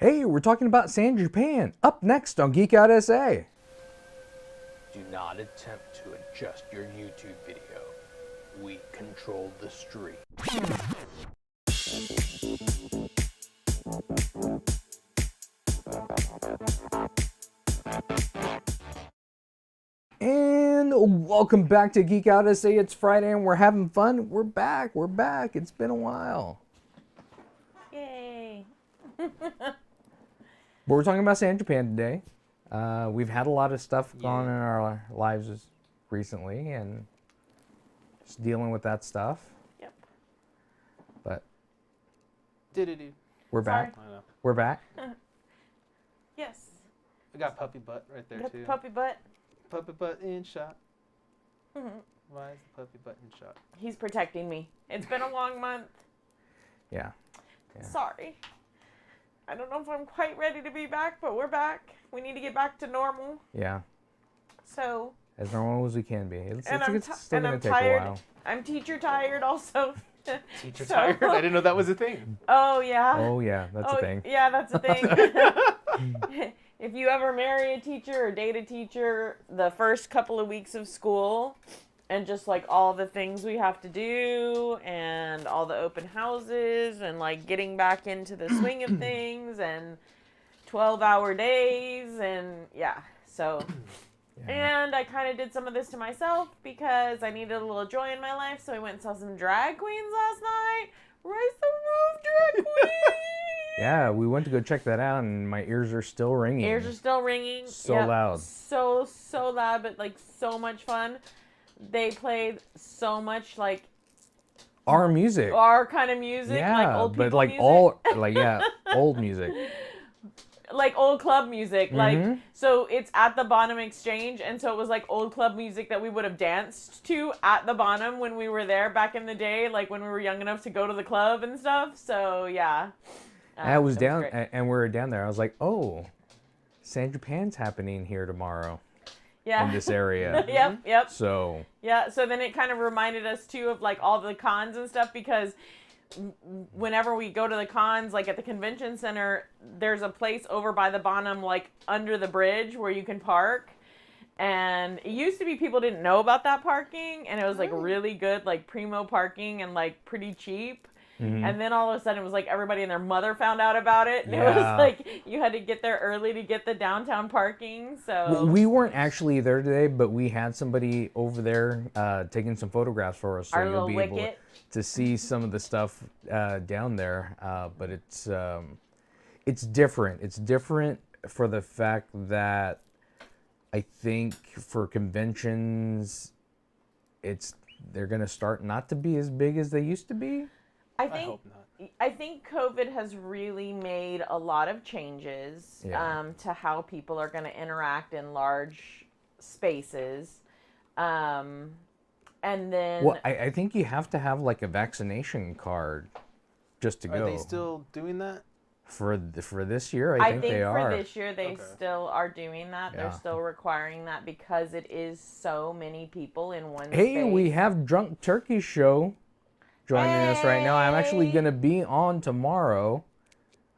Hey, we're talking about San Japan. Up next on Geek Out SA. Do not attempt to adjust your YouTube video. We control the stream. And welcome back to Geek Out SA. It's Friday and we're having fun. We're back. It's been a while. Yay. But we're talking about San Japan today. We've had a lot of stuff going on in our lives recently and just dealing with that stuff. Yep. But We're back. I know. We're back. Yes. We got puppy butt right there Got too. the puppy butt. Puppy butt in shot. Mhm. Why is the puppy butt in shot? He's protecting me. It's been a long month. Yeah. Sorry. I don't know if I'm quite ready to be back, but we're back. We need to get back to normal. Yeah. So. As normal as we can be. It's still I'm going to take tired. a while. I'm teacher tired also. Teacher tired? I didn't know that was a thing. Oh, yeah. Oh, yeah. That's a thing. Yeah, that's a thing. If you ever marry a teacher or date a teacher, the first couple of weeks of school and just like all the things we have to do and all the open houses and like getting back into the swing of things and 12-hour days and so and I kind of did some of this to myself because I needed a little joy in my life, so I went and saw some drag queens last night. Rise the Roof drag queen. Yeah, we went to go check that out, and my ears are still ringing. Ears are still ringing. So loud. So loud, but like so much fun. They played so much like our music. Our kind of music, like old people but like music. old music. Like old club music. Like, so it's at the bottom exchange, and so it was like old club music that we would have danced to at the bottom when we were there back in the day, like when we were young enough to go to the club and stuff. So yeah. I was down, and we were down there. I was like, oh, San Japan's happening here tomorrow. Yeah. In this area. Yep. So. Yeah, so then it kind of reminded us too of like all the cons and stuff, because whenever we go to the cons, like at the convention center, there's a place over by the bottom, like under the bridge where you can park. And it used to be people didn't know about that parking, and it was like really good, like primo parking and like pretty cheap. And then all of a sudden it was like everybody and their mother found out about it. And it was like you had to get there early to get the downtown parking. So we weren't actually there today, but we had somebody over there taking some photographs for us. So our you'll little be wicket. able to see some of the stuff down there. But it's different. It's different for the fact that I think for conventions, they're going to start not to be as big as they used to be. I hope not. I think COVID has really made a lot of changes to how people are going to interact in large spaces. And then... Well, I think you have to have like a vaccination card just to go. Are they still doing that? For this year, I think they are. For this year, they still are doing that. Yeah. They're still requiring that because it is so many people in one space. Hey, we have Drunk Turkey Show joining us right now. I'm actually going to be on tomorrow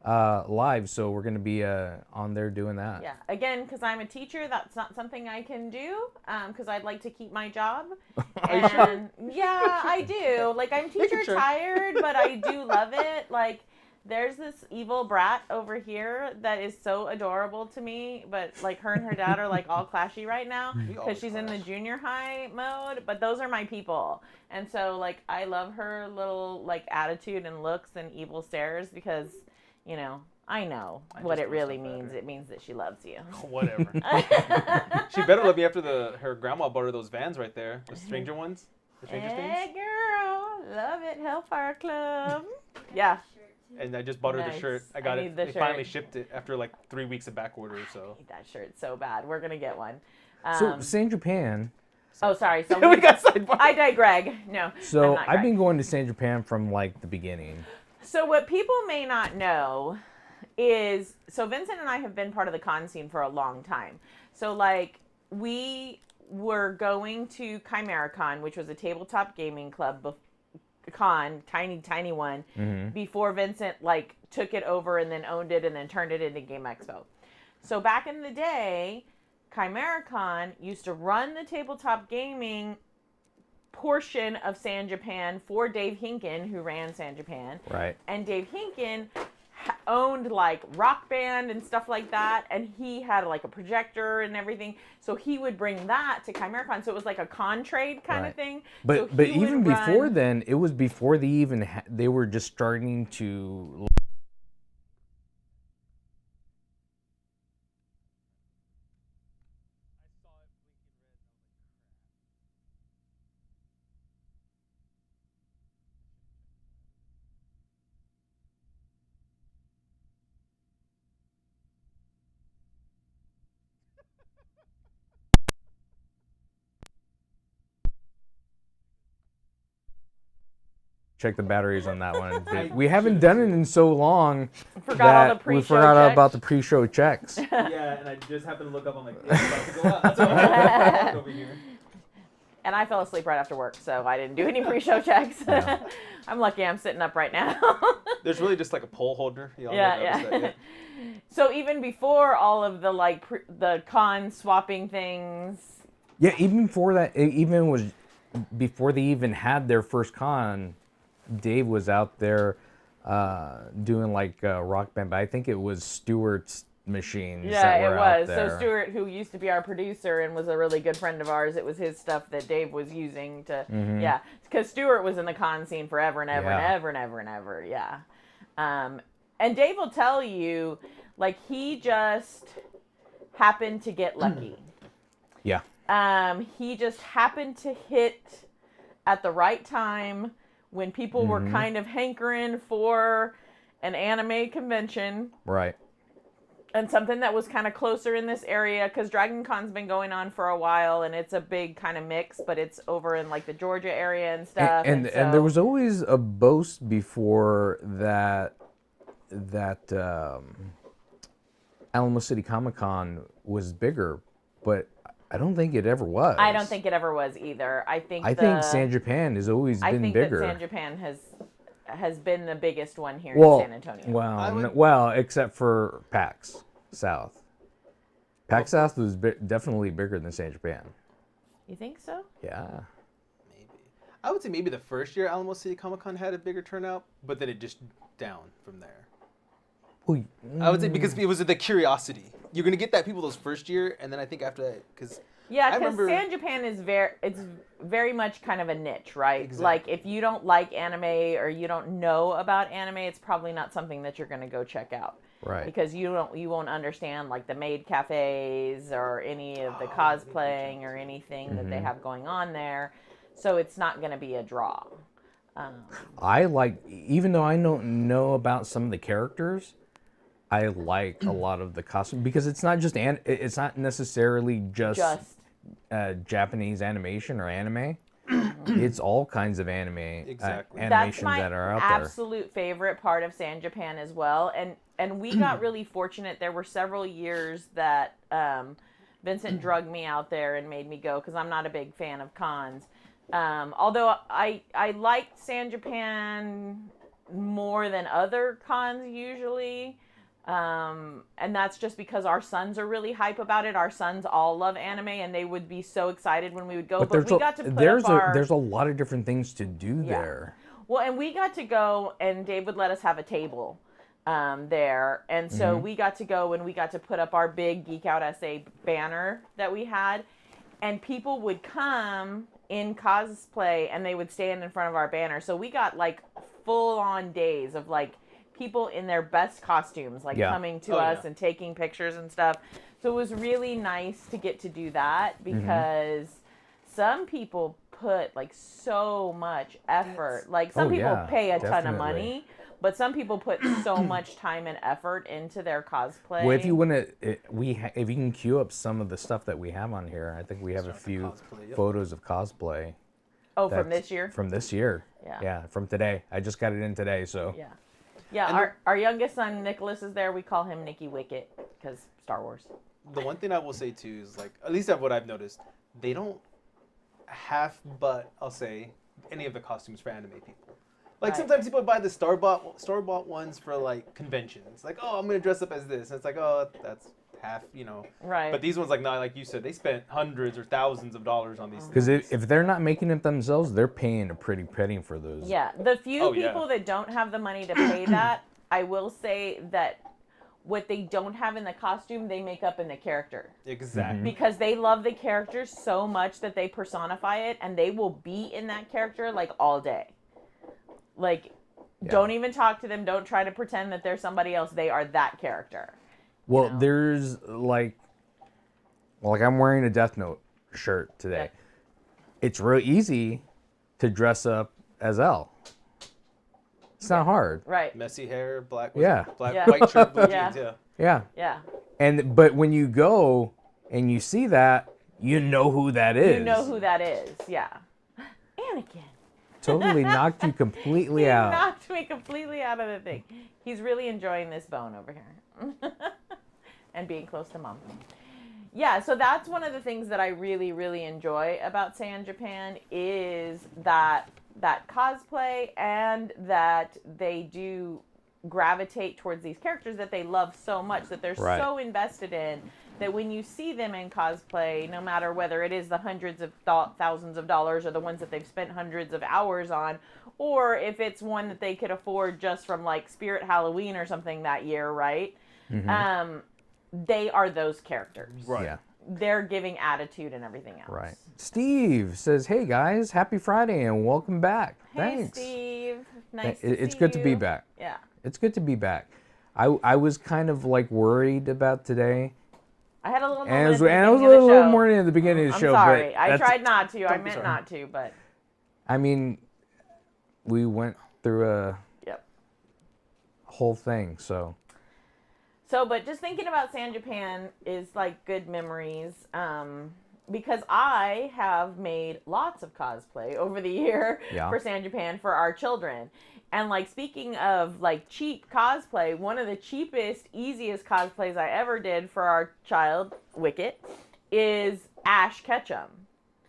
live, so we're going to be on there doing that. Yeah, again, because I'm a teacher, that's not something I can do because I'd like to keep my job. And yeah, I do. Like, I'm teacher tired, but I do love it. Like, there's this evil brat over here that is so adorable to me, but like her and her dad are like all clashy right now because she's in the junior high mode, but those are my people. And so like I love her little like attitude and looks and evil stares because, you know, I know what it really means. It means that she loves you. Whatever. She better love me after her grandma bought her those Vans right there, the stranger ones, the stranger things. Hey girl, love it, Hellfire Club. Yeah. And I just bought her the shirt. I got it. They finally shipped it after like 3 weeks of back order. So I need that shirt so bad. We're gonna get one. So San Japan. Oh, sorry. So we got sidebar. I digress. No. So I've been going to San Japan from like the beginning. So what people may not know is, so Vincent and I have been part of the con scene for a long time. So like we were going to ChimeraCon, which was a tabletop gaming club con, tiny one, before Vincent like took it over and then owned it and then turned it into Game Expo. So back in the day, ChimeraCon used to run the tabletop gaming portion of San Japan for Dave Hinken, who ran San Japan. Right. And Dave Hinken owned like Rock Band and stuff like that, and he had like a projector and everything, so he would bring that to ChimeraCon, so it was like a con trade kind of thing. But so but even before then, it was before they even they were just starting to. Check the batteries on that one. We haven't done it in so long that we forgot about the pre-show checks. Yeah, and I just happened to look up. I'm like, it's about to go out. That's what I'm over here. And I fell asleep right after work, so I didn't do any pre-show checks. Yeah. I'm lucky I'm sitting up right now. There's really just like a pole holder. Yeah. So even before all of the like the con swapping things. Yeah, even before that, before they even had their first con, Dave was out there doing like Rock Band, but I think it was Stewart's machines. Yeah, that were it was. Out there. So Stewart, who used to be our producer and was a really good friend of ours, it was his stuff that Dave was using to, yeah, because Stewart was in the con scene forever and ever and ever and ever and ever, yeah. And Dave will tell you, like, he just happened to get lucky. Yeah. He just happened to hit at the right time when people were kind of hankering for an anime convention. Right. And something that was kind of closer in this area, because Dragon Con's been going on for a while, and it's a big kind of mix, but it's over in like the Georgia area and stuff. And there was always a boast before that Alamo City Comic Con was bigger, but I don't think it ever was. I don't think it ever was either. I think San Japan has always been bigger. I think that San Japan has been the biggest one here in San Antonio. Well, except for PAX South. PAX South was definitely bigger than San Japan. You think so? Yeah. Maybe. I would say maybe the first year Alamo City Comic Con had a bigger turnout, but then it just down from there. Well, I would say because it was the curiosity. You're gonna get that people those first year, and then I think after that, because San Japan is very much kind of a niche, right? Exactly. Like if you don't like anime or you don't know about anime, it's probably not something that you're gonna go check out. Right. Because you won't understand like the maid cafes or any of the cosplaying or anything that they have going on there, so it's not gonna be a draw. I like, even though I don't know about some of the characters, I like a lot of the costume because it's not just it's not necessarily just Japanese animation or anime. It's all kinds of animations that are out there. That's my absolute favorite part of San Japan as well. And we got really fortunate. There were several years that Vincent drugged me out there and made me go because I'm not a big fan of cons. Although I liked San Japan more than other cons usually. And that's just because our sons are really hype about it. Our sons all love anime, and they would be so excited when we would go. But we got to put there's a lot of different things to do there. Well, and we got to go, and Dave would let us have a table there, and so we got to go and we got to put up our big Geek Out SA banner that we had, and people would come in cosplay and they would stand in front of our banner. So we got like full on days of like people in their best costumes, like coming to us and taking pictures and stuff. So it was really nice to get to do that because some people put like so much effort. Like some people pay a ton of money, but some people put so much time and effort into their cosplay. Well, if you want to, if you can queue up some of the stuff that we have on here, I think we have a few photos of cosplay. Oh, from this year? From this year. Yeah. Yeah, from today. I just got it in today, so. Yeah. Yeah, our youngest son, Nicholas, is there. We call him Nicky Wicket because Star Wars. The one thing I will say, too, is, like, at least what I've noticed, they don't I'll say, any of the costumes for anime people. Like Right. sometimes people buy the store-bought ones for like conventions. Like, oh, I'm gonna dress up as this. And it's like, oh, that's half, you know. Right. But these ones, like, not like you said, they spent hundreds or thousands of dollars on these Because things. if they're not making it themselves, they're paying a pretty penny for those. Yeah, the few Oh, yeah. people that don't have the money to pay that, I will say that what they don't have in the costume, they make up in the character. Exactly. Because they love the character so much that they personify it, and they will be in that character like all day. Like, don't even talk to them. Don't try to pretend that they're somebody else. They are that character. Well, know? there's like I'm wearing a Death Note shirt today. Yep. It's real easy to dress up as L. It's not hard. Right. Messy hair, black, Yeah. Yeah. white shirt, blue Yeah. jeans, yeah. Yeah. Yeah. But when you go and you see that, you know who that is. You know who that is. Yeah. Anakin. Totally knocked you completely He out. knocked me completely out of the thing. He's really enjoying this bone over here. And being close to mom. Yeah, so that's one of the things that I really, really enjoy about San Japan is that cosplay and that they do gravitate towards these characters that they love so much, that they're Right. so invested in, that when you see them in cosplay, no matter whether it is the hundreds of thousands of dollars or the ones that they've spent hundreds of hours on, or if it's one that they could afford just from like Spirit Halloween or something that year, right? They are those characters. Right. Yeah. They're giving attitude and everything else. Right. Steve says, "Hey guys, happy Friday and welcome back." Hey, Thanks. Steve. Nice to It's see good to be you. back. Yeah. It's good to be back. I was kind of like worried about today. I had a little And it was, moment and at it the was a beginning of the little show. morning at the beginning of the I'm show. sorry. But I that's- tried not to. I Don't be meant sorry. not to, but I mean, we went through a yep. whole thing, so. So, but just thinking about San Japan is like good memories. Because I have made lots of cosplay over the year Yeah. for San Japan for our children. And like speaking of like cheap cosplay, one of the cheapest, easiest cosplays I ever did for our child, Wicket, is Ash Ketchum.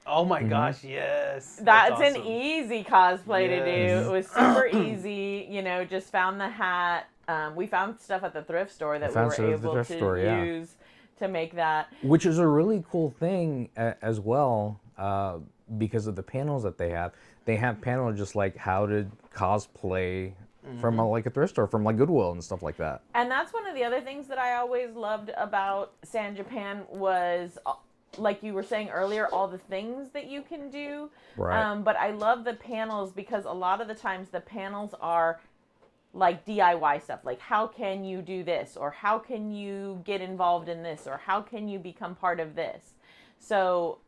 Oh my gosh, yes. That's awesome. an easy cosplay to Yes. do. It was super easy. You know, just found the hat. We found stuff at the thrift store that we found were stuff at the able thrift to store, yeah. use to make that. Which is a really cool thing as well, because of the panels that they have. They have panels just like how to cosplay from like a thrift store, from like Goodwill and stuff like that. And that's one of the other things that I always loved about San Japan was, like you were saying earlier, all the things that you can do. Right. But I love the panels because a lot of the times the panels are like DIY stuff. Like, how can you do this? Or how can you get involved in this? Or how can you become part of this? So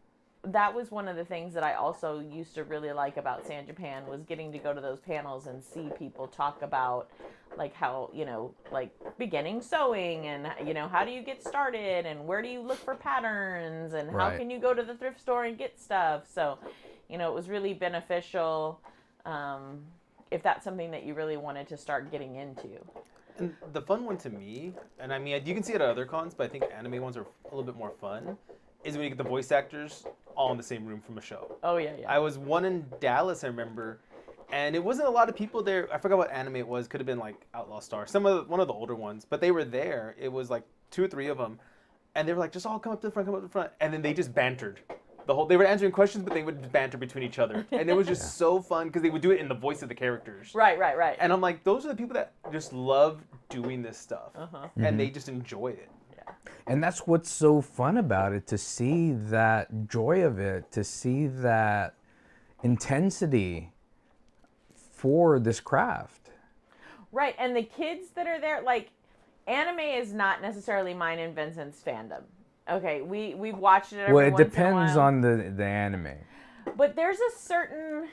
that was one of the things that I also used to really like about San Japan, was getting to go to those panels and see people talk about like how, you know, like beginning sewing and, you know, how do you get started and where do you look for patterns and how Right. can you go to the thrift store and get stuff. So, you know, it was really beneficial if that's something that you really wanted to start getting into. And the fun one to me, and I mean, you can see it at other cons, but I think anime ones are a little bit more fun, is when you get the voice actors all in the same room from a show. Oh, yeah, yeah. I was one in Dallas, I remember, and it wasn't a lot of people there. I forgot what anime it was. Could have been like Outlaw Star, one of the older ones, but they were there. It was like 2 or 3 of them, and they were like, just all come up to the front, come up to the front, and then they just bantered. They were answering questions, but they would banter between each other, and it was just so fun because they would do it in the voice of the characters. Right. And I'm like, those are the people that just love doing this stuff, and they just enjoy it. And that's what's so fun about it, to see that joy of it, to see that intensity for this craft. Right, and the kids that are there, like, anime is not necessarily mine and Vincent's fandom. Okay, we've watched it every Well, it once in a depends while. on the anime. But there's a certain,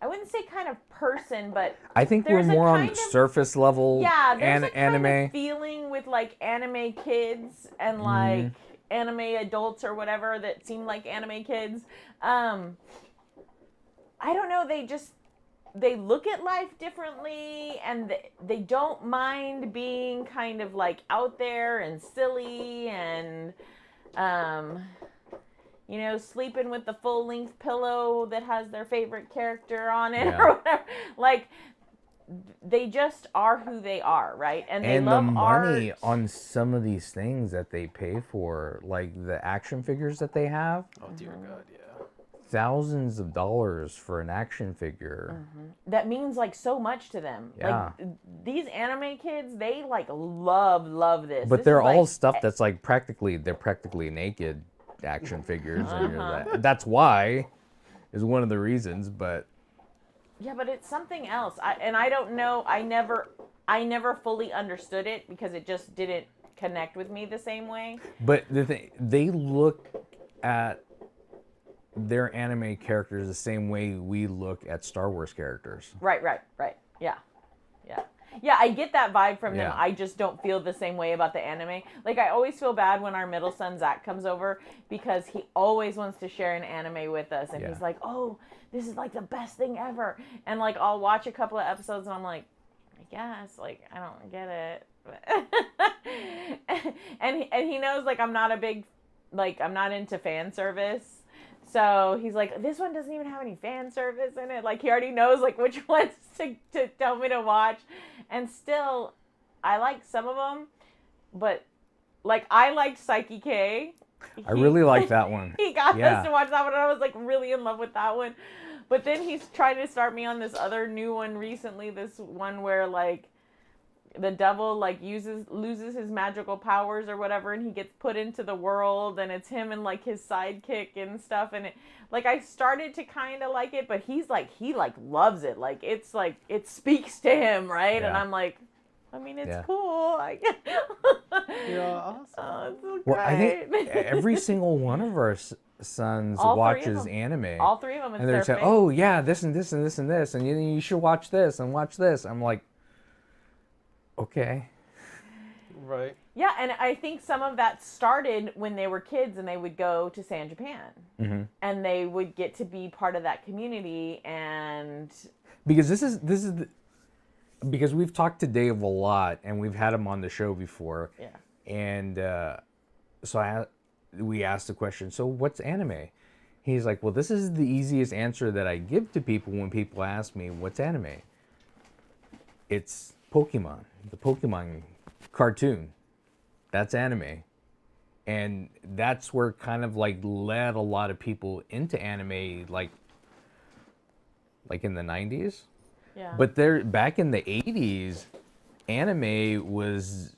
I wouldn't say kind of person, but I think we're there's a more on kind of- surface level yeah, there's a kind anime. of feeling with like anime kids and like anime adults or whatever that seem like anime kids. I don't know, they look at life differently, and they don't mind being kind of like out there and silly, and you know, sleeping with the full-length pillow that has their favorite character on it Yeah. or whatever. Like, they just are who they are, right? And they And love the money art. on some of these things that they pay for, like the action figures that they have, Oh dear God, yeah. thousands of dollars for an action figure. That means like so much to them. Yeah. Like these anime kids, they like love this. But This they're is, all like, stuff that's like they're practically naked action figures. And that's why, is one of the reasons, but. Yeah, but it's something else. I don't know. I never fully understood it because it just didn't connect with me the same way. But the thing, they look at their anime characters the same way we look at Star Wars characters. Right. Yeah. Yeah, I get that vibe from them. Yeah. I just don't feel the same way about the anime. Like, I always feel bad when our middle son, Zach, comes over because he always wants to share an anime with us. And he's like, oh, this is, like, the best thing ever. And, like, I'll watch a couple of episodes and I'm like, I guess, like, I don't get it. and he knows, like, I'm not into fan service. So he's like, this one doesn't even have any fan service in it. Like, he already knows, like, which ones to tell me to watch. And still, I like some of them. But, like, I liked Psyche K. I really like that one. He got us to watch that one, and I was, like, really in love with that one. But then he's trying to start me on this other new one recently. This one where, like, the devil like loses his magical powers or whatever, and he gets put into the world, and it's him and like his sidekick and stuff, and it, like, I started to kind of like it, but he loves it. Like, it's like it speaks to him, right? Yeah. And I'm like, I mean, it's cool. You're awesome. Oh, it's so Well, I great. think every single one of our sons All three of watches them. anime. All three of them. And they're saying, oh yeah, this and this and this and this, and you should watch this and watch this. I'm like, okay. Right. Yeah, and I think some of that started when they were kids and they would go to San Japan. Mm-hmm. And they would get to be part of that community, and Because because we've talked to Dave a lot and we've had him on the show before. yeah. And so we asked the question, so what's anime? He's like, well, this is the easiest answer that I give to people when people ask me, what's anime? It's Pokemon, the Pokemon cartoon. That's anime. And that's where kind of like led a lot of people into anime, like in the 90s. Yeah. But back in the 80s, anime was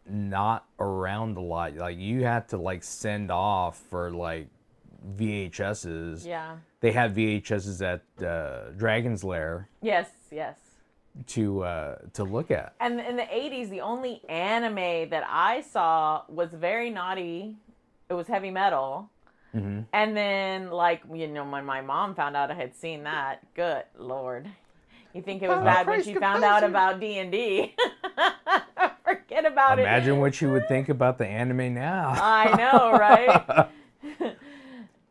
not around a lot. Like, you had to like send off for like VHSs. Yeah. They had VHSs at Dragon's Lair Yes. to look at. And in the 80s, the only anime that I saw was very naughty. It was heavy metal. Mm-hmm. And then, like, you know, when my mom found out I had seen that, good Lord. You think it was bad when she found out about D&D. Forget about it. Imagine what you would think about the anime now. I know, right?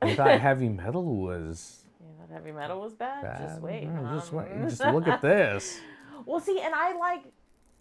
I thought heavy metal was You thought heavy metal was bad? bad. Just wait. No, just wait. Just look at this. Well, see, and I like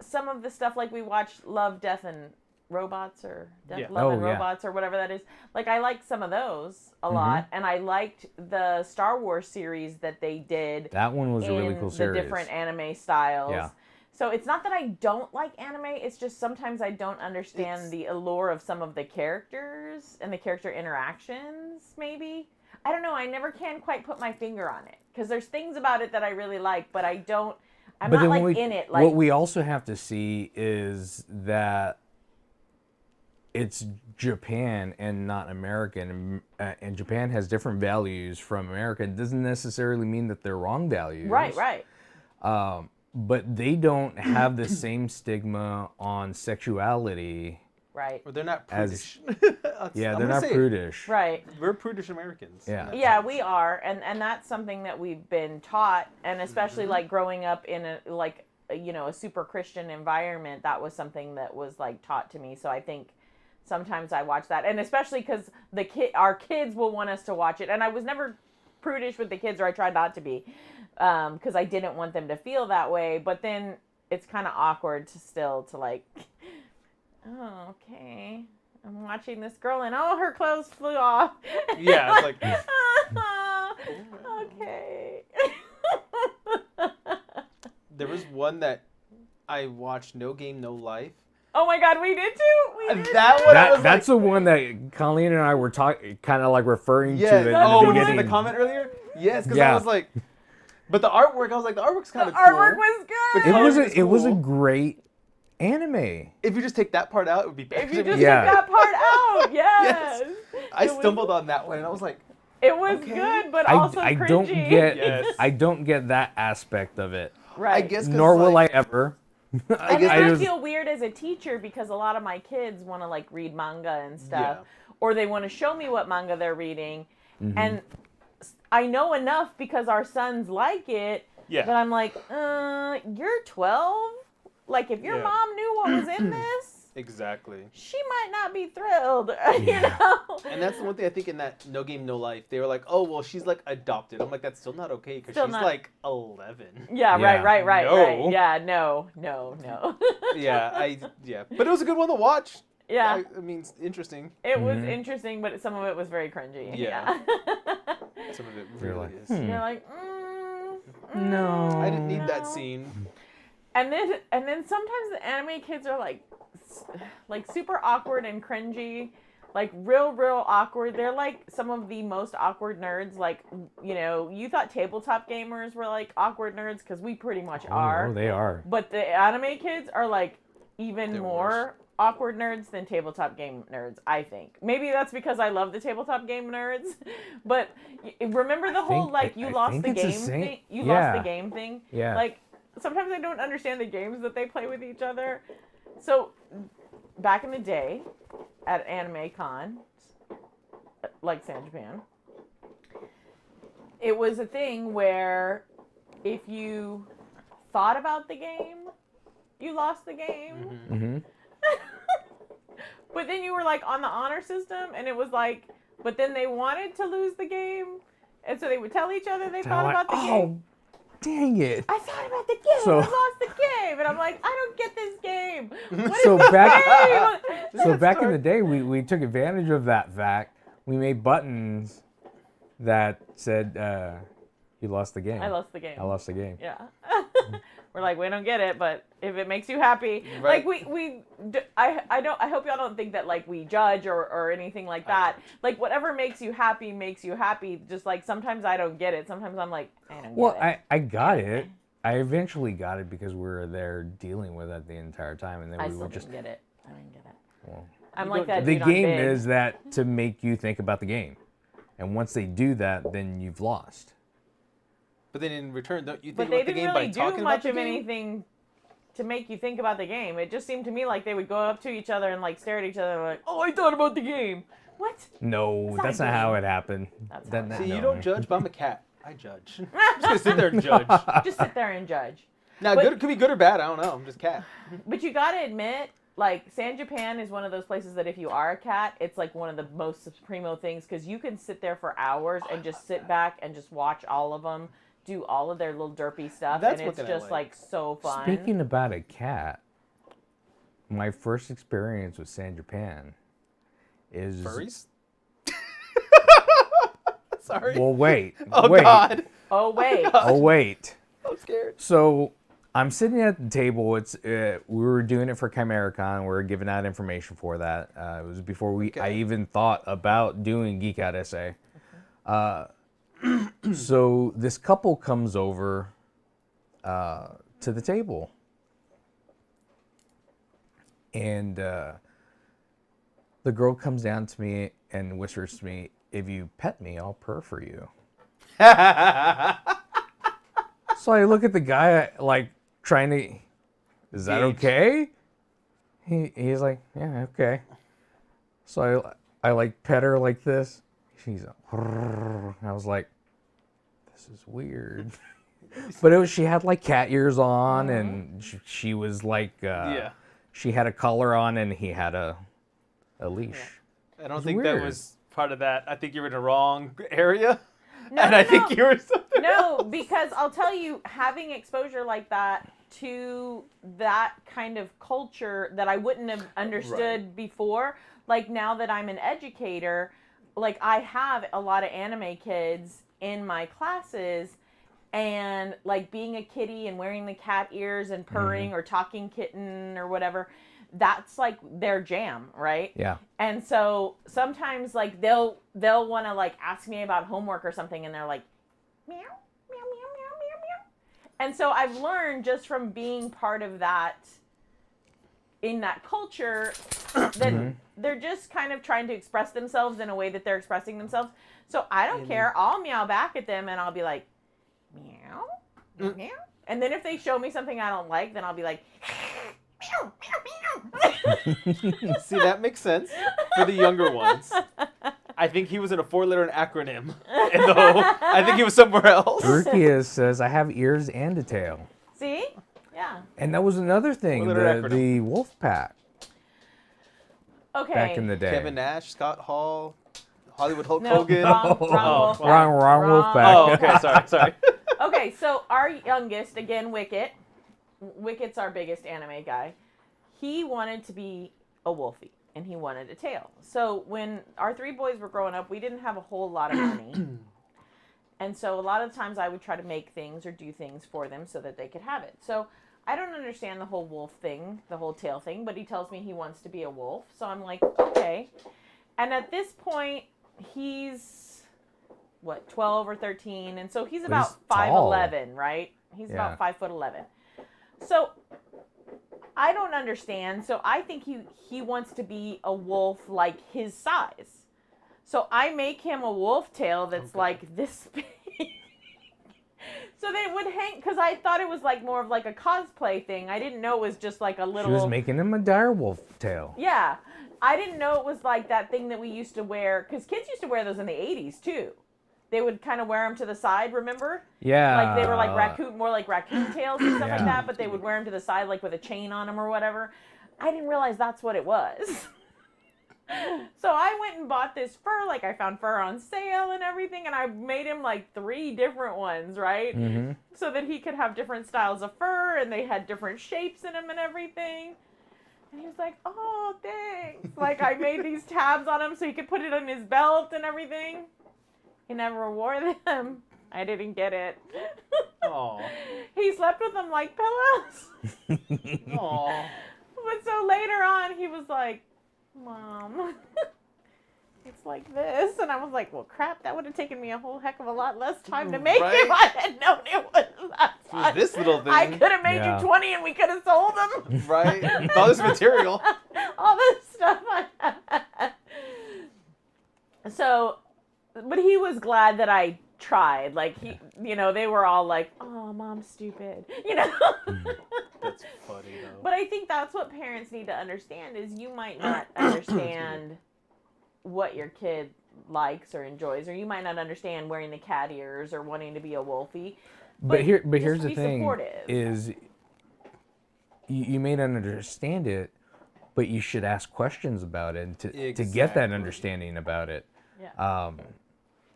some of the stuff, like we watched Love, Death, and Robots, or Love and Robots, or whatever that is. Like, I like some of those a lot, and I liked the Star Wars series that they did. That one was a really cool series. The different anime styles. Yeah. So it's not that I don't like anime, it's just sometimes I don't understand the allure of some of the characters and the character interactions, maybe. I don't know, I never can quite put my finger on it. Because there's things about it that I really like, but I'm not like in it. Like, what we also have to see is that it's Japan and not American, and Japan has different values from America. It doesn't necessarily mean that they're wrong values. Right. But they don't have the same stigma on sexuality. Right. Or they're not prudish. Yeah, they're not prudish. Right. We're prudish Americans. Yeah. Yeah, we are, and that's something that we've been taught, and especially like growing up in a super Christian environment, that was something that was like taught to me. So I think sometimes I watch that, and especially because our kids will want us to watch it, and I was never prudish with the kids, or I tried not to be, because I didn't want them to feel that way. But then it's kind of awkward to like, oh, okay. I'm watching this girl and her clothes flew off. Yeah, it's like okay. there was one that I watched, No Game No Life. Oh my God, we did too. We did That too. one I was That's like, the one that Colleen and I were talking, kind of like referring yes. to it in Oh, the was beginning. in the comment earlier? Yes, because Yeah. I was like, but the artwork, I was like, the artwork's kind The of cool. artwork was good. The It was colors it was a cool. great anime. If you just take that part out, it would be better. If you just Yeah. took that part out, yes. I It was- stumbled on that one, and I was like, It was Okay. good, but I, also I cringy. don't get Yes. I don't get that aspect of it. Right. I guess 'cause, Nor will like, I ever. And guess then I just- feel weird as a teacher because a lot of my kids want to like read manga and stuff, Yeah. or they want to show me what manga they're reading, Mm-hmm. and I know enough because our sons like it. Yeah. But I'm like, you're 12. Like, if your Yeah. mom knew what was in this, Exactly. she might not be thrilled. You know. And that's the one thing I think in that No Game No Life, they were like, oh, well, she's like adopted. I'm like, that's still not okay because Still she's not- like 11. Yeah. Yeah. Right. No. Yeah. No. Yeah, but it was a good one to watch. Yeah. I mean, it's interesting. It was Mhm. interesting, but some of it was very cringy. Yeah. Some of it You're really like, is. hmm. You're like, No. I didn't need that No. scene. And then sometimes the anime kids are like super awkward and cringy, like real awkward. They're like some of the most awkward nerds. Like, you know, you thought tabletop gamers were like awkward nerds because we pretty much are. Oh, they are. But the anime kids are like even They're more worse. awkward nerds than tabletop game nerds, I think. Maybe that's because I love the tabletop game nerds. But remember the whole think- like I you lost think the it's the game same- thing? You yeah. lost the game thing? Yeah. Like sometimes I don't understand the games that they play with each other. So back in the day at anime cons, like San Japan, it was a thing where if you thought about the game, you lost the game. Mm-hmm. But then you were like on the honor system, and it was like, but then they wanted to lose the game, and so they would tell each other they thought about the game. Dang it. I thought about the game. So- I lost the game, and I'm like, I don't get this game. What is So this back- game? So back in the day, we took advantage of that fact. We made buttons that said, "You lost the game." I lost the game. I lost the game. Yeah. We're like, we don't get it, but if it makes you happy, Right. like I hope y'all don't think that like we judge or anything like that. Like whatever makes you happy. Just like sometimes I don't get it. Sometimes I'm like, I don't get Well, it. I got it. I eventually got it because we were there dealing with it the entire time, and then I we still were just. didn't get it. I didn't get it. Well, I'm You like don't that the dude on game Big. is that to make you think about the game, and once they do that, then you've lost. But then in return, don't you But think they about the didn't game really by do talking much about the of game? anything to make you think about the game. It just seemed to me like they would go up to each other and like stare at each other and like, oh, I thought about the game. What? No, not that's a not how game. it happened. That's how That- it that- See, you no. don't judge, but I'm a cat. I judge. I'm just gonna sit there and judge. Just sit there and judge. Now, But- it could be good or bad. I don't know. I'm just cat. But you gotta admit, like, San Japan is one of those places that if you are a cat, it's like one of the most supremo things because you can sit there for hours and just sit back and just watch all of them do all of their little derpy stuff, That's and it's what I just like. so fun. Speaking about a cat, my first experience with San Japan is. Furries? Sorry. Well, wait. oh, wait. God. Oh wait, Oh, wait. I'm scared. So I'm sitting at the table. It's we were doing it for ChimeraCon. We were giving out information for that. It was before I Okay. even thought about doing Geek Out SA. So this couple comes over to the table, and the girl comes down to me and whispers to me, "If you pet me, I'll purr for you." So I look at the guy like trying to, is that Gauge. okay? He's like, yeah, okay. So I like pet her like this. She's I was like, this is weird. But she had like cat ears on, and she was like, Yeah. she had a collar on, and he had a leash. I don't It's think weird. that was part of that. I think you're in the wrong area. No, and no, I think no. you were something. No, because I'll tell you, having exposure like that to that kind of culture that I wouldn't have understood before, like now that I'm an educator, like I have a lot of anime kids in my classes, and like being a kitty and wearing the cat ears and purring or talking kitten or whatever, that's like their jam, right? Yeah. And so sometimes like they'll want to like ask me about homework or something, and they're like, meow, meow, meow, meow, meow, meow. And so I've learned just from being part of that, in that culture, that they're just kind of trying to express themselves in a way that they're expressing themselves. So I don't care. I'll meow back at them, and I'll be like, meow, meow. And then if they show me something I don't like, then I'll be like, meow, meow, meow. See, that makes sense for the younger ones. I think he was in a 4-letter acronym. And I think he was somewhere else. Urkias says, I have ears and a tail. See? Yeah. And that was another thing, the wolf pack. Okay. Back in the day. Kevin Nash, Scott Hall, Hollywood Hulk No, Hogan. wrong wolf pack. Wrong wolf pack. Oh, okay, sorry. Okay, so our youngest, again, Wicket. Wicket's our biggest anime guy. He wanted to be a wolfie, and he wanted a tail. So when our 3 boys were growing up, we didn't have a whole lot of money. And so a lot of times I would try to make things or do things for them so that they could have it. So I don't understand the whole wolf thing, the whole tail thing, but he tells me he wants to be a wolf. So I'm like, okay. And at this point, he's, 12 or 13. And so he's about 5'11", right? He's about 5'11". So I don't understand. So I think he wants to be a wolf like his size. So I make him a wolf tail that's like this big. So they would hang, because I thought it was like more of like a cosplay thing. I didn't know it was just like a little. She was making him a dire wolf tail. Yeah. I didn't know it was like that thing that we used to wear, because kids used to wear those in the 80s too. They would kind of wear them to the side, remember? Yeah. Like they were like more like raccoon tails and stuff like that, but they would wear them to the side like with a chain on them or whatever. I didn't realize that's what it was. So I went and bought this fur, like I found fur on sale and everything, and I made him like 3 different ones, right? Mm-hmm. So that he could have different styles of fur, and they had different shapes in them and everything. And he was like, oh, thanks. Like I made these tabs on him so he could put it on his belt and everything. He never wore them. I didn't get it. Aww. He slept with them like pillows. Aww. But so later on, he was like, Mom, it's like this. And I was like, well, crap, that would have taken me a whole heck of a lot less time to make him. I had known it was that fun. This little thing. I could have made you 20 and we could have sold them. Right? All this material. All this stuff I had. So, but he was glad that I tried. Like, they were all like, oh, Mom's stupid. That's funny, though. But I think that's what parents need to understand is you might not understand what your kid likes or enjoys, or you might not understand wearing the cat ears or wanting to be a wolfie. But here's the thing supportive. is you may not understand it, but you should ask questions about it to get that understanding about it. Yeah.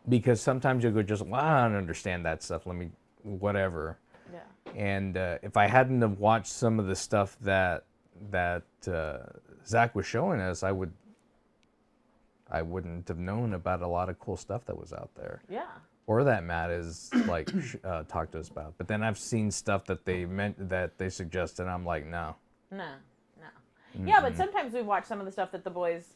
Because sometimes you'll go just, well, I don't understand that stuff. Let me, whatever. Yeah. And if I hadn't have watched some of the stuff that Zach was showing us, I wouldn't have known about a lot of cool stuff that was out there. Yeah. Or that Matt is like talked to us about. But then I've seen stuff that they suggested, and I'm like, no. No. Yeah, but sometimes we watch some of the stuff that the boys,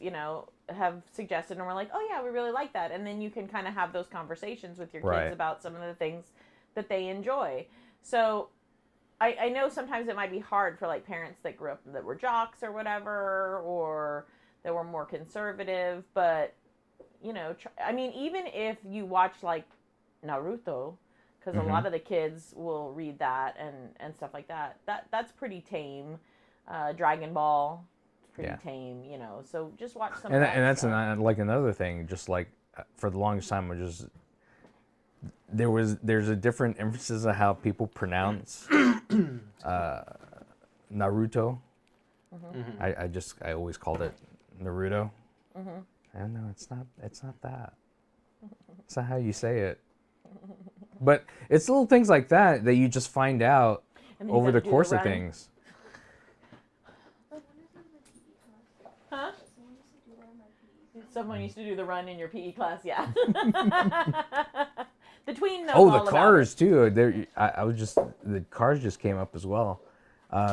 have suggested, and we're like, oh yeah, we really like that. And then you can kind of have those conversations with your kids about some of the things that they enjoy. So I know sometimes it might be hard for like parents that grew up that were jocks or whatever, or that were more conservative. But, even if you watch like Naruto, because a lot of the kids will read that and stuff like that, that's pretty tame. Dragon Ball, pretty tame, so just watch some of that and that's stuff. like another thing, just like for the longest time, there's a different emphasis of how people pronounce Naruto. Mm-hmm. I always called it Naruto. Mm-hmm. I don't know, it's not that. It's not how you say it. But it's little things like that you just find out over the course of things. Huh? Someone used to do the run in your PE class, yeah. The tween knows Oh, all the about cars it. too. There, the cars just came up as well.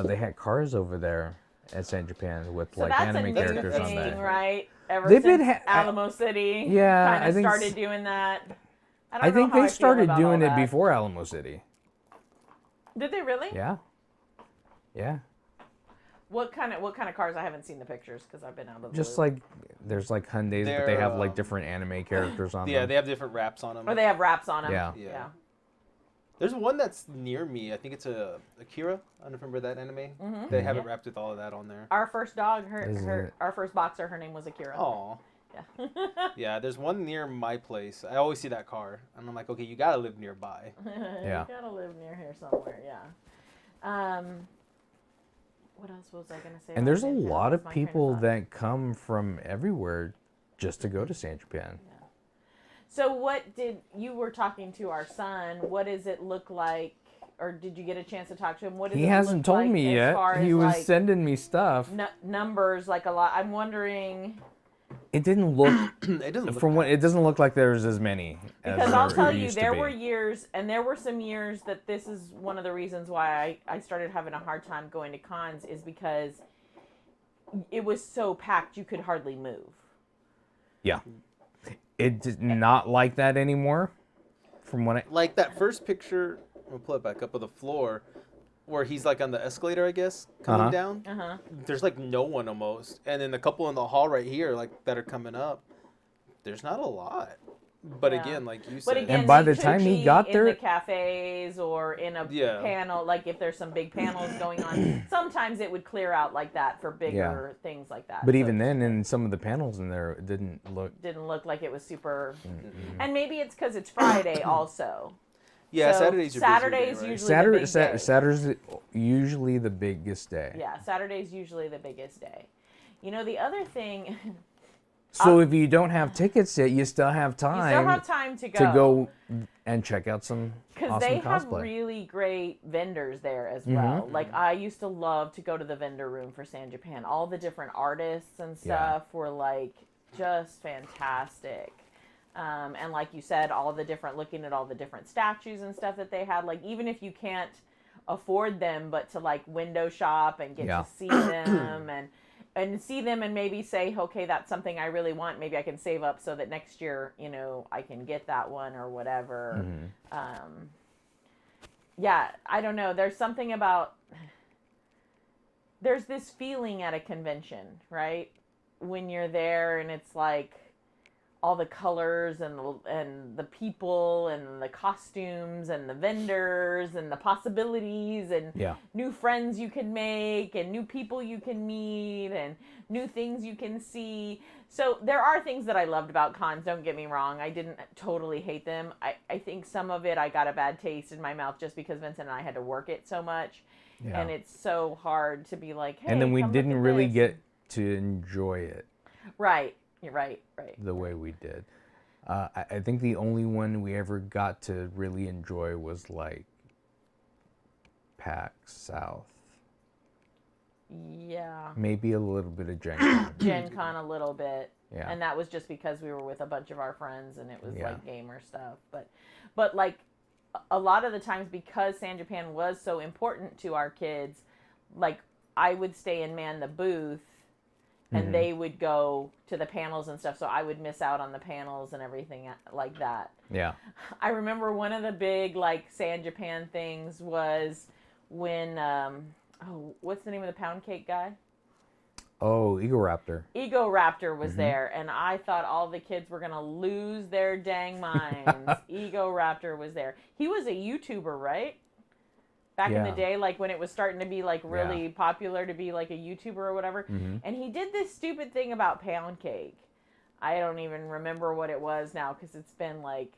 They had cars over there at San Japan with So like that's anime a new characters on thing, there. right? Ever They've since been Alamo City Yeah, kind I of think started doing that. I don't I know think how they I feel started about doing all it that. before Alamo City. Did they really? Yeah. Yeah. What kind of cars? I haven't seen the pictures because I've been out of the Just loop. like there's like Hyundais, but they They're, have like different anime characters on Yeah, them. they have different wraps on them. Or they have wraps on them. Yeah. Yeah. There's one that's near me. I think it's a Akira. I don't remember that anime. Mhm. They have Yeah. it wrapped with all of that on there. Our first dog, Is it? our first boxer, her name was Akira. Oh. Yeah. Yeah, there's one near my place. I always see that car, and I'm like, okay, you gotta live nearby. Yeah. You gotta live near here somewhere, yeah. What else was I gonna say? And about there's a San Japan? lot Lost of my train people thought. that come from everywhere just to go to San Japan. So what did you were talking to our son? What does it look like, or did you get a chance to talk to him? What does He it hasn't look told like me as yet. far He as, was like, sending me stuff. numbers, like a lot. I'm wondering It didn't look It doesn't look from what it doesn't look like there's as many. because as I'll there tell you, used to there be. were years, and there were some years that this is one of the reasons why I started having a hard time going to cons is because it was so packed you could hardly move. Yeah. It's not like that anymore. From what I like that first picture. We'll pull it back up of the floor, where he's like on the escalator, I guess, coming Uh-huh. down. Uh-huh. There's like no one almost, and then the couple in the hall right here, like that are coming up. There's not a lot, but Yeah. again, like you But said, again, And by you the could time he be got in there- the cafes or in a Yeah. panel, like if there's some big panels going on, sometimes it would clear out like that for bigger things like that. But So even then, in some of the panels in there, it didn't look. didn't look like it was super. And maybe it's because it's Friday also. yeah, So Saturday's your busier day, Saturday's right? usually the big day. Saturday's usually the biggest day. Yeah, Saturday's usually the biggest day. You know, the other thing, So if you don't have tickets yet, you still have you time, still have time to to go and check out some because awesome they have cosplay. really great vendors there as Mm-hmm. well. Like I used to love to go to the vendor room for San Japan. All the different artists and stuff were like just fantastic. And like you said, looking at all the different statues and stuff that they had. Like even if you can't afford them, but to like window shop and get Yeah. to see them and see them and maybe say, okay, that's something I really want. Maybe I can save up so that next year, you know, I can get that one or whatever. Yeah, I don't know. There's something about, there's this feeling at a convention, right? When you're there and it's like all the colors and the people and the costumes and the vendors and the possibilities and Yeah. new friends you can make and new people you can meet and new things you can see. So there are things that I loved about cons, don't get me wrong. I didn't totally hate them. I think some of it I got a bad taste in my mouth just because Vincent and I had to work it so much. Yeah. And it's so hard to be like, hey, And then we come look didn't at really this. get to enjoy it Right. You're right. the way we did. I think the only one we ever got to really enjoy was like PAX South. Yeah. Maybe a little bit of Gen Con. Gen Con a little bit. Yeah. And that was just because we were with a bunch of our friends and it was Yeah. like gamer stuff. But like a lot of the times because San Japan was so important to our kids, like I would stay and man the booth and they would go to the panels and stuff. So I would miss out on the panels and everything like that. Yeah. I remember one of the big like San Japan things was when, what's the name of the pound cake guy? Oh, Ego Raptor. Ego Raptor was there, and I thought all the kids were gonna lose their dang minds. Ego Raptor was there. He was a YouTuber, right? Back in the Yeah. day, like when it was starting to be like really popular to be like a YouTuber or whatever. And he did this stupid thing about pound cake. I don't even remember what it was now because it's been like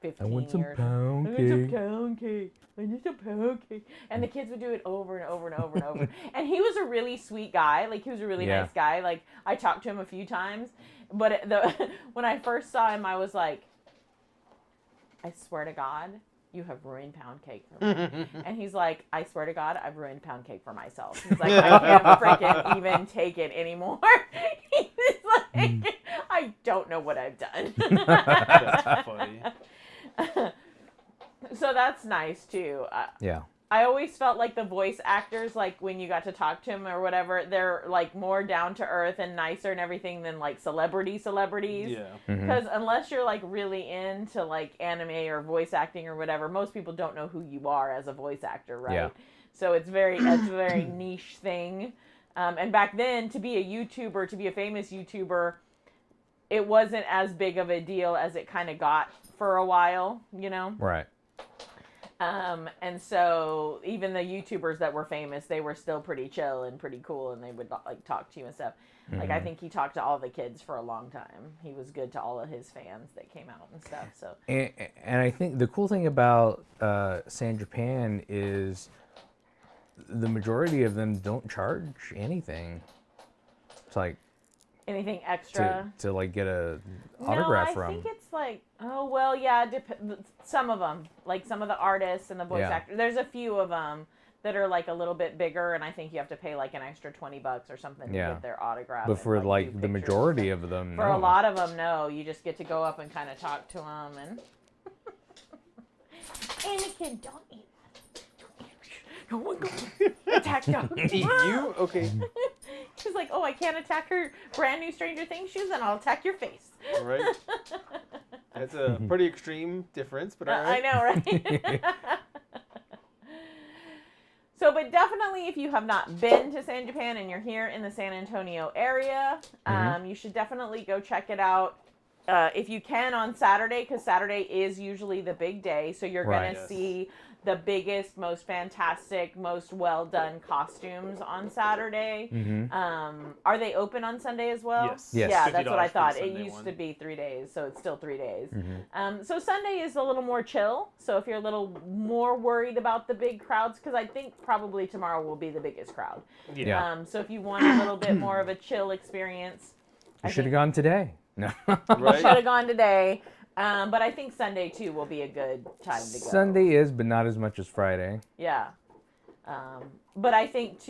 15 I want some years. pound I want cake. some pound cake. I need some pound cake. And the kids would do it over and over and over and over. And he was a really sweet guy. Like, he was a really Yeah. nice guy. Like, I talked to him a few times. But when I first saw him, I was like, I swear to God, you have ruined pound cake for me. And he's like, I swear to God, I've ruined pound cake for myself. He's like, I can't freaking even take it anymore. He's like, I don't know what I've done. That's funny. So that's nice too. Yeah. I always felt like the voice actors, like when you got to talk to them or whatever, they're like more down to earth and nicer and everything than like celebrities. Yeah. Because unless you're like really into like anime or voice acting or whatever, most people don't know who you are as a voice actor, right? Yeah. So it's a very niche thing. And back then, to be a YouTuber, to be a famous YouTuber, it wasn't as big of a deal as it kind of got for a while, you know? Right. And so even the YouTubers that were famous, they were still pretty chill and pretty cool, and they would like talk to you and stuff. Like I think he talked to all the kids for a long time. He was good to all of his fans that came out and stuff. So And I think the cool thing about San Japan is the majority of them don't charge anything. It's like anything extra to like get a autograph no, I from. think it's like, oh well, yeah. Some of them, like some of the artists and the voice actors. There's a few of them that are like a little bit bigger, and I think you have to pay like an extra $20 or something to get their autograph. But for and, like do the pictures. majority of them, For no. a lot of them, no. You just get to go up and kind of talk to them and. Anakin, don't eat that. No one go attack dog. You? Okay. She's like, oh, I can't attack her brand new Stranger Things shoes, and I'll attack your face. Right. That's a pretty extreme difference, but all right. I know, right? So, but definitely if you have not been to San Japan and you're here in the San Antonio area, you should definitely go check it out. If you can on Saturday, because Saturday is usually the big day. So you're going to see the biggest, most fantastic, most well-done costumes on Saturday. Are they open on Sunday as well? Yes. Yes. Yeah, that's what I $50 for the thought. It Sunday used one. to be 3 days, so it's still 3 days. So Sunday is a little more chill. So if you're a little more worried about the big crowds, because I think probably tomorrow will be the biggest crowd. Yeah. So if you want a little bit more of a chill experience, You should have gone today. No. Right. should have gone today. But I think Sunday too will be a good time to go. Sunday is, but not as much as Friday. Yeah. But I think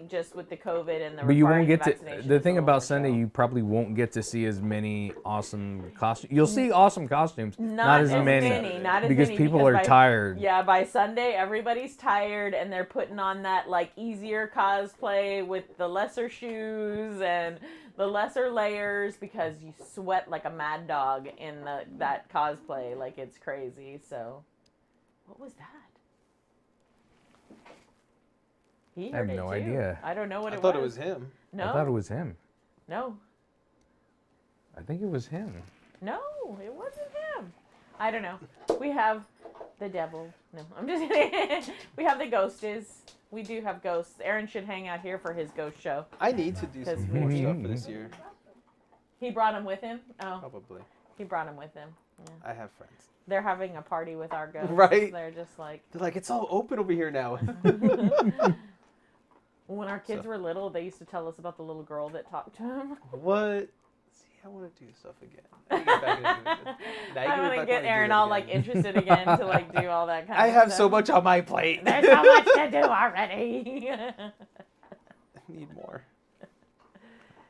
just with the COVID and the But you won't requiring get to. vaccination, The it's a thing little about more Sunday, chill. you probably won't get to see as many awesome costumes. You'll see awesome costumes, not as many, not as because many, people are by- tired. Yeah, by Sunday everybody's tired and they're putting on that like easier cosplay with the lesser shoes and the lesser layers because you sweat like a mad dog in that cosplay, like it's crazy. So, what was that? He I have heard it no too. idea. I don't know what I it thought was. it was him. No, I thought it was him. no, I think it was him. no, it wasn't him. I don't know. We have the devil. No, I'm just kidding. We have the ghosties. We do have ghosts. Aaron should hang out here for his ghost show. I need to do some more stuff for this year. He brought him with him? Oh, Probably. he brought him with him. Yeah. I have friends. They're having a party with our ghosts. Right. They're just like, They're like, it's all open over here now. when our kids were little, they used to tell us about the little girl that talked to him. What? See, I want to do stuff again. I need to get back into it. Now you I me want to back get when I do Aaron that all again. like interested again to like do all that kind I of have stuff. so much on my plate. There's so much to do already. I need more.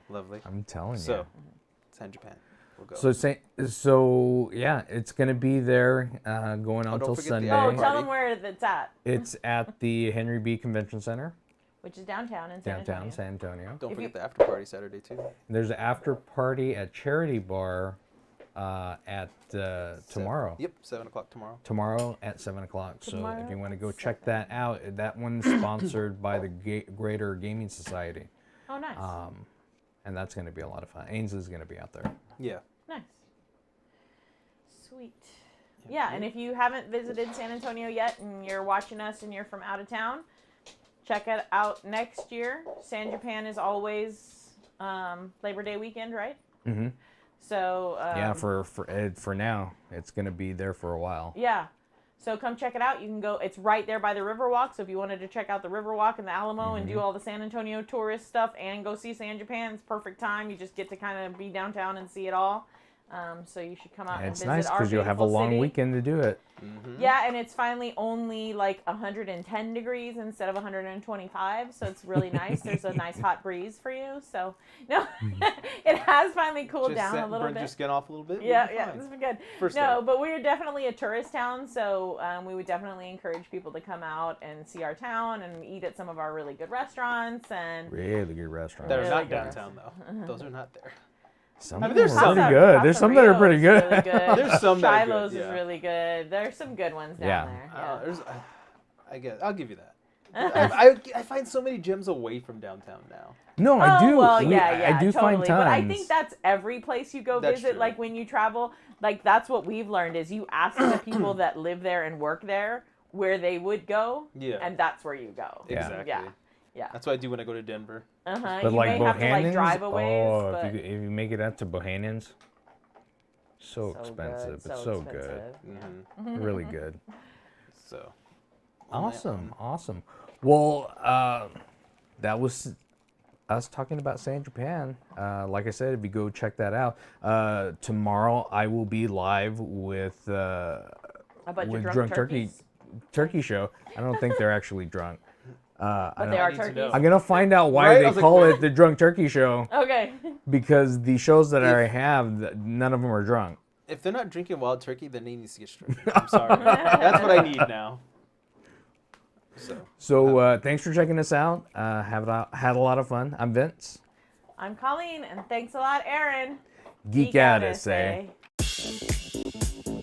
Lovely. I'm telling you. So, San Japan. We'll go. So yeah, it's gonna be there going on don't till forget the Sunday. Oh, after tell party. them where that's at, It's at the Henry B. Convention Center, which is downtown in San downtown Antonio. San Antonio. Don't if forget you- the after party Saturday too. There's an after party at Charity Bar at tomorrow. Yep, 7 o'clock tomorrow. Tomorrow at 7 o'clock. So Tomorrow if you want to at go check 7. that out, that one's sponsored by the Greater Gaming Society, Oh, nice. and that's going to be a lot of fun. Ainsley's going to be out there. Yeah. Nice. Sweet. Yeah, and if you haven't visited San Antonio yet and you're watching us and you're from out of town, check it out next year. San Japan is always Labor Day weekend, right? Mm-hmm. So Yeah, for now, it's going to be there for a while. yeah. So come check it out. You can go. It's right there by the Riverwalk. So if you wanted to check out the Riverwalk and the Alamo and do all the San Antonio tourist stuff and go see San Japan, it's perfect time. You just get to kind of be downtown and see it all. So you should come out And and it's visit nice our because you'll have a beautiful long city. weekend to do it. Yeah, and it's finally only like 110 degrees instead of 125, so it's really nice. There's a nice hot breeze for you. So no, it has finally cooled down a little Burned your bit. skin off a little bit. Yeah, You'll be yeah, fine. it's been good. First No, day. but we're definitely a tourist town, so we would definitely encourage people to come out and see our town and eat at some of our really good restaurants and. Really good restaurant. They're Really not good. downtown though. Those are not there. Some I of mean, there's them are some. pretty good. There's some that are pretty good. Really good. There's some that are good, Shiloh's yeah. is really good. There's some good ones down there. Yeah. I guess I'll give you that. I find so many gems away from downtown now. No, I do. Well, I yeah, do totally. find tons. But I think that's every place you go That's visit. true. Like when you travel, like that's what we've learned is you ask the people that live there and work there where they would go, Yeah. and that's where you go. Yeah. Exactly. Yeah. Yeah. That's what I do when I go to Denver. Uh-huh. But You like may have to like drive Bohannon's, a ways, but if you make it out to Bohannon's, so so expensive. good, It's so good. expensive. Really good. So. Awesome. Well, that was us talking about San Japan. Like I said, if you go check that out, tomorrow I will be live with How about your with drunk turkey show. I don't think they're actually drunk. But they are need to know. turkeys. I'm gonna find out why Right? I they was like, call it the Drunk Turkey Show Okay. because the shows that I have, none of them are drunk. If they're not drinking wild turkey, then they need to get straight. I'm sorry. That's what I need now. So thanks for checking us out. Had a lot of fun. I'm Vince. I'm Colleen, and thanks a lot, Aaron. Geek out, say. say.